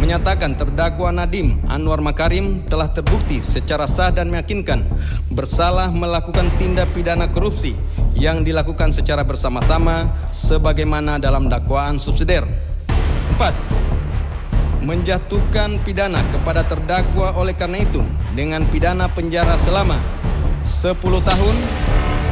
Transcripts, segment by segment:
menyatakan terdakwa Nadiem Anwar Makarim telah terbukti secara sah dan meyakinkan bersalah melakukan tindak pidana korupsi yang dilakukan secara bersama-sama sebagaimana dalam dakwaan subsidiar. 4. Menjatuhkan pidana kepada terdakwa oleh karena itu dengan pidana penjara selama 10 tahun,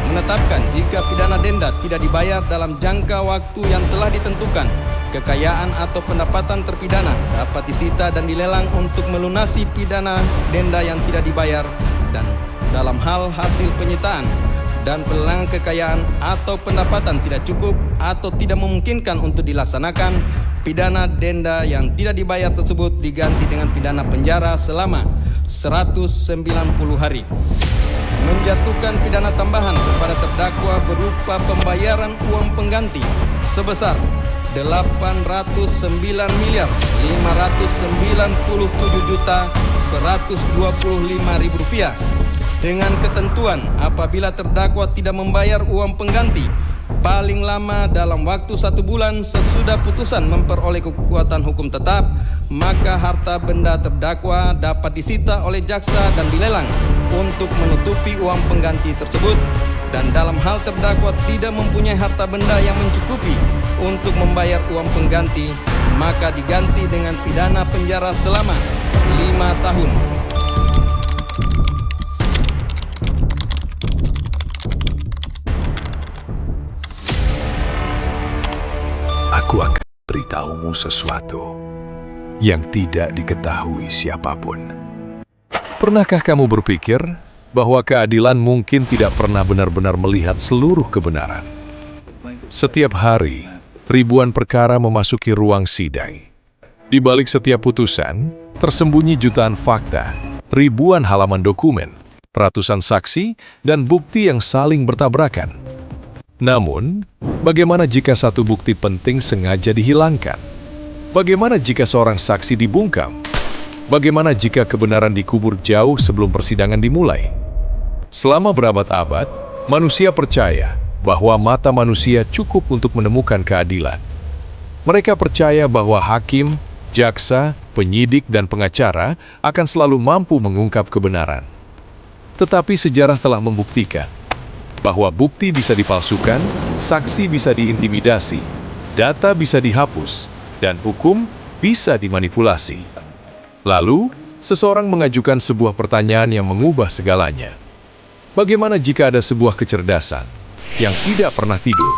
menetapkan jika pidana denda tidak dibayar dalam jangka waktu yang telah ditentukan, kekayaan atau pendapatan terpidana dapat disita dan dilelang untuk melunasi pidana denda yang tidak dibayar, dan dalam hal hasil penyitaan dan pelelangan kekayaan atau pendapatan tidak cukup atau tidak memungkinkan untuk dilaksanakan, pidana denda yang tidak dibayar tersebut diganti dengan pidana penjara selama 190 hari. Menjatuhkan pidana tambahan kepada terdakwa berupa pembayaran uang pengganti sebesar Rp809.597.125.000 dengan ketentuan apabila terdakwa tidak membayar uang pengganti paling lama dalam waktu 1 bulan sesudah putusan memperoleh kekuatan hukum tetap, maka harta benda terdakwa dapat disita oleh jaksa dan dilelang untuk menutupi uang pengganti tersebut, dan dalam hal terdakwa tidak mempunyai harta benda yang mencukupi untuk membayar uang pengganti, maka diganti dengan pidana penjara selama 5 tahun. Aku akan beritahumu sesuatu yang tidak diketahui siapapun. Pernahkah kamu berpikir bahwa keadilan mungkin tidak pernah benar-benar melihat seluruh kebenaran? Setiap hari, ribuan perkara memasuki ruang sidang. Di balik setiap putusan, tersembunyi jutaan fakta, ribuan halaman dokumen, ratusan saksi, dan bukti yang saling bertabrakan. Namun, bagaimana jika satu bukti penting sengaja dihilangkan? Bagaimana jika seorang saksi dibungkam? Bagaimana jika kebenaran dikubur jauh sebelum persidangan dimulai? Selama berabad-abad, manusia percaya bahwa mata manusia cukup untuk menemukan keadilan. Mereka percaya bahwa hakim, jaksa, penyidik, dan pengacara akan selalu mampu mengungkap kebenaran. Tetapi sejarah telah membuktikan bahwa bukti bisa dipalsukan, saksi bisa diintimidasi, data bisa dihapus, dan hukum bisa dimanipulasi. Lalu, seseorang mengajukan sebuah pertanyaan yang mengubah segalanya. Bagaimana jika ada sebuah kecerdasan yang tidak pernah tidur,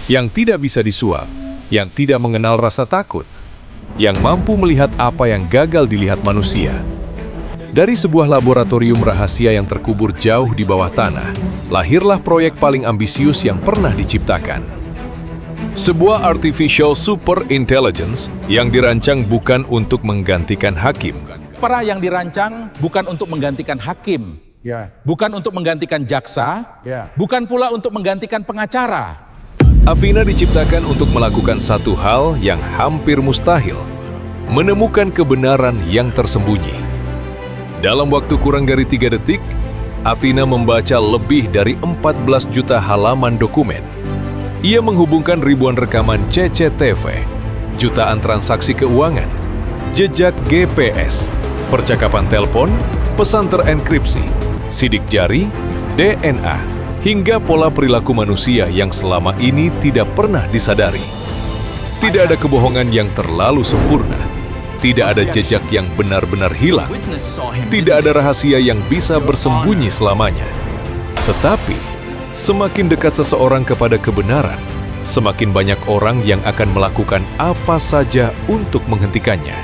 yang tidak bisa disuap, yang tidak mengenal rasa takut, yang mampu melihat apa yang gagal dilihat manusia? Dari sebuah laboratorium rahasia yang terkubur jauh di bawah tanah, lahirlah proyek paling ambisius yang pernah diciptakan. Sebuah artificial super intelligence yang dirancang bukan untuk menggantikan hakim. Para yang dirancang bukan untuk menggantikan hakim, bukan untuk menggantikan jaksa, bukan pula untuk menggantikan pengacara. Afina diciptakan untuk melakukan satu hal yang hampir mustahil, menemukan kebenaran yang tersembunyi. Dalam waktu kurang dari 3 detik, Afina membaca lebih dari 14 juta halaman dokumen. Ia menghubungkan ribuan rekaman CCTV, jutaan transaksi keuangan, jejak GPS, percakapan telepon, pesan terenkripsi, sidik jari, DNA, hingga pola perilaku manusia yang selama ini tidak pernah disadari. Tidak ada kebohongan yang terlalu sempurna. Tidak ada jejak yang benar-benar hilang. Tidak ada rahasia yang bisa bersembunyi selamanya. Tetapi, semakin dekat seseorang kepada kebenaran, semakin banyak orang yang akan melakukan apa saja untuk menghentikannya.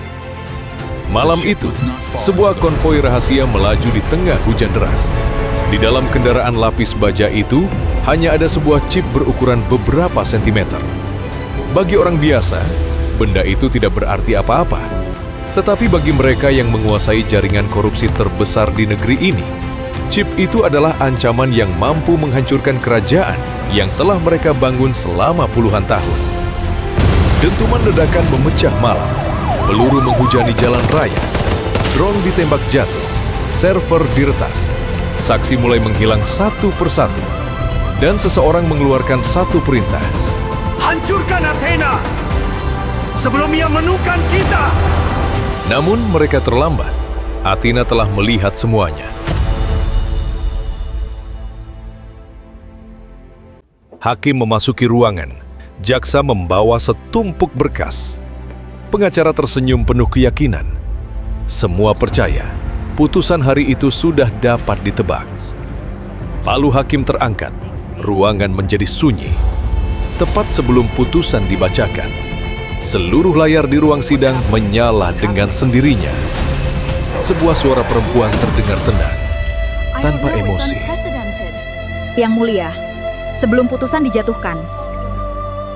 Malam itu, sebuah konvoi rahasia melaju di tengah hujan deras. Di dalam kendaraan lapis baja itu, hanya ada sebuah chip berukuran beberapa sentimeter. Bagi orang biasa, benda itu tidak berarti apa-apa. Tetapi bagi mereka yang menguasai jaringan korupsi terbesar di negeri ini, chip itu adalah ancaman yang mampu menghancurkan kerajaan yang telah mereka bangun selama puluhan tahun. Dentuman ledakan memecah malam, peluru menghujani jalan raya, drone ditembak jatuh, server diretas, saksi mulai menghilang satu persatu, dan seseorang mengeluarkan satu perintah. Hancurkan Athena sebelum ia menemukan kita! Namun mereka terlambat. Athena telah melihat semuanya. Hakim memasuki ruangan. Jaksa membawa setumpuk berkas. Pengacara tersenyum penuh keyakinan. Semua percaya, putusan hari itu sudah dapat ditebak. Palu hakim terangkat. Ruangan menjadi sunyi. Tepat sebelum putusan dibacakan, seluruh layar di ruang sidang menyala dengan sendirinya. Sebuah suara perempuan terdengar tenang, tanpa emosi. Yang mulia, sebelum putusan dijatuhkan,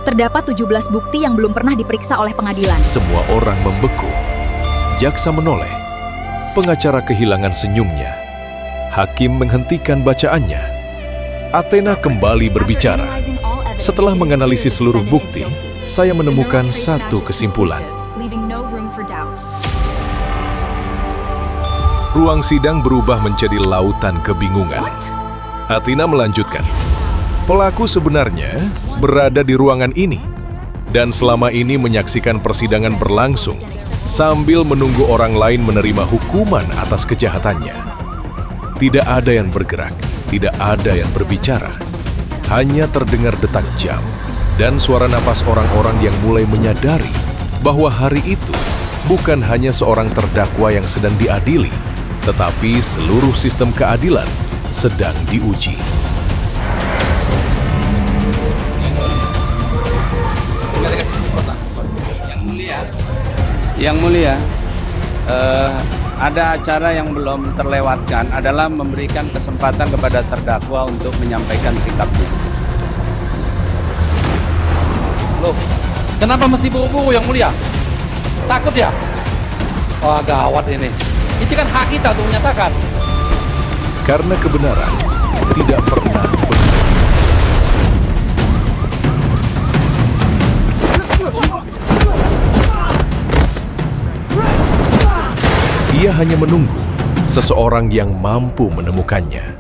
terdapat 17 bukti yang belum pernah diperiksa oleh pengadilan. Semua orang membeku. Jaksa menoleh. Pengacara kehilangan senyumnya. Hakim menghentikan bacaannya. Athena kembali berbicara. Setelah menganalisis seluruh bukti, saya menemukan satu kesimpulan. Ruang sidang berubah menjadi lautan kebingungan. Athena melanjutkan. Pelaku sebenarnya berada di ruangan ini dan selama ini menyaksikan persidangan berlangsung sambil menunggu orang lain menerima hukuman atas kejahatannya. Tidak ada yang bergerak, tidak ada yang berbicara. Hanya terdengar detak jam dan suara napas orang-orang yang mulai menyadari bahwa hari itu bukan hanya seorang terdakwa yang sedang diadili, tetapi seluruh sistem keadilan sedang diuji. Yang mulia, ada acara yang belum terlewatkan adalah memberikan kesempatan kepada terdakwa untuk menyampaikan sikapnya. Loh, kenapa mesti buru-buru yang mulia? Takut ya? Wah, gawat ini. Itu kan hak kita untuk menyatakan. Karena kebenaran tidak pernah benar. Ia hanya menunggu seseorang yang mampu menemukannya.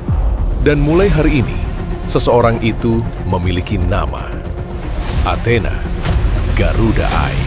Dan mulai hari ini, seseorang itu memiliki nama. Athena Garuda Eye.